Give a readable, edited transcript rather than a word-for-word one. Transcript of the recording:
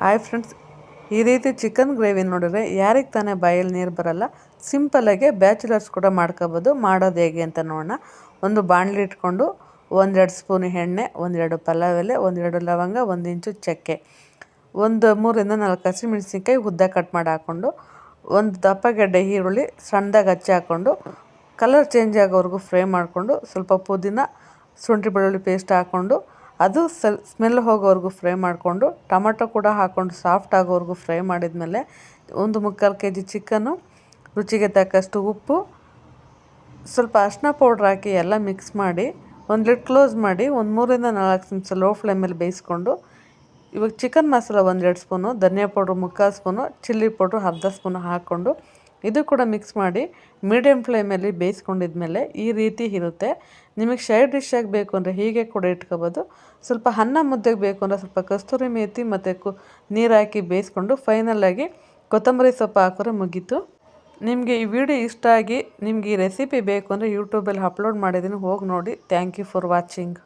Hi friends, ಈ ರೀತಿ chicken gravy ನೋಡಿದ್ರೆ ಯಾರಿಗೆ ತಾನೇ ಬಾಯಲ್ಲಿ ನೀರು ಬರಲ್ಲ. ಸಿಂಪಲ್ಲಾಗಿ ಬ್ಯಾಚುಲರ್ಸ್ ಕೂಡ ಮಾಡ್ಕೋಬೋದು. ಮಾಡೋದು ಹೇಗೆ ಅಂತ ನೋಡೋಣ. ಒಂದು ಬಾಣಲಿ ಇಟ್ಕೊಂಡು 1-2 ಸ್ಪೂನ್ ಎಣ್ಣೆ, 1-2 ಪಲಾವ್ ಎಲೆ, 1-2 ಲವಂಗ, 1 ಇಂಚು ಚಕ್ಕೆ, 3-4 ಹಸಿಮೆಣಸಿನ್ಕಾಯಿ ಉದ್ದ ಕಟ್ ಮಾಡಿ ಹಾಕ್ಕೊಂಡು, ಒಂದು ದಪ್ಪ ಗೆಡ್ಡೆ ಈರುಳ್ಳಿ ಸಣ್ಣದಾಗಿ ಹಚ್ಚಿ ಹಾಕ್ಕೊಂಡು ಕಲರ್ ಚೇಂಜ್ ಆಗೋವರೆಗೂ ಫ್ರೈ ಮಾಡಿಕೊಂಡು, ಸ್ವಲ್ಪ ಪುದೀನ, ಶುಂಠಿ ಬೆಳ್ಳುಳ್ಳಿ ಪೇಸ್ಟ್ ಹಾಕ್ಕೊಂಡು ಅದು ಸ್ಮೆಲ್ ಹೋಗೋವರೆಗೂ ಫ್ರೈ ಮಾಡಿಕೊಂಡು, ಟೊಮೆಟೊ ಕೂಡ ಹಾಕ್ಕೊಂಡು ಸಾಫ್ಟ್ ಆಗೋವರೆಗೂ ಫ್ರೈ ಮಾಡಿದ್ಮೇಲೆ 1/4 kg ಚಿಕನ್ನು, ರುಚಿಗೆ ತಕ್ಕಷ್ಟು ಉಪ್ಪು, ಸ್ವಲ್ಪ ಅರಿಶಿನ ಪೌಡ್ರ್ ಹಾಕಿ ಎಲ್ಲ ಮಿಕ್ಸ್ ಮಾಡಿ ಒಂದು ಲಿಡ್ ಕ್ಲೋಸ್ ಮಾಡಿ 3-4 ನಿಮಿಷ ಲೋ ಫ್ಲೇಮಲ್ಲಿ ಬೇಯಿಸ್ಕೊಂಡು, ಇವಾಗ ಚಿಕನ್ ಮಸಾಲ 1-2 ಸ್ಪೂನು, ಧನಿಯಾ powder 3/4 spoon, chilli powder 1/2 spoon ಹಾಕ್ಕೊಂಡು ಇದು ಕೂಡ ಮಿಕ್ಸ್ ಮಾಡಿ ಮೀಡಿಯಮ್ ಫ್ಲೇಮಲ್ಲಿ ಬೇಯಿಸ್ಕೊಂಡಿದ್ಮೇಲೆ ಈ ರೀತಿ ಇರುತ್ತೆ. ನಿಮಗೆ ಸೈಡ್ ಡಿಶ್ ಆಗಿ ಬೇಕು ಅಂದರೆ ಹೀಗೆ ಕೂಡ ಇಟ್ಕೋಬೋದು. ಸ್ವಲ್ಪ ಅನ್ನ ಮುದ್ದೆಗೆ ಬೇಕು ಅಂದರೆ ಸ್ವಲ್ಪ ಕಸ್ತೂರಿ ಮೇಥಿ ಮತ್ತು ನೀರು ಹಾಕಿ ಬೇಯಿಸ್ಕೊಂಡು ಫೈನಲಾಗಿ ಕೊತ್ತಂಬರಿ ಸೊಪ್ಪು ಹಾಕಿದ್ರೆ ಮುಗೀತು. ನಿಮಗೆ ಈ ವಿಡಿಯೋ ಇಷ್ಟ ಆಗಿ ನಿಮಗೆ ಈ ರೆಸಿಪಿ ಬೇಕು ಅಂದರೆ ಯೂಟ್ಯೂಬಲ್ಲಿ ಅಪ್ಲೋಡ್ ಮಾಡಿದ್ದೀನಿ, ಹೋಗಿ ನೋಡಿ. Thank you for watching.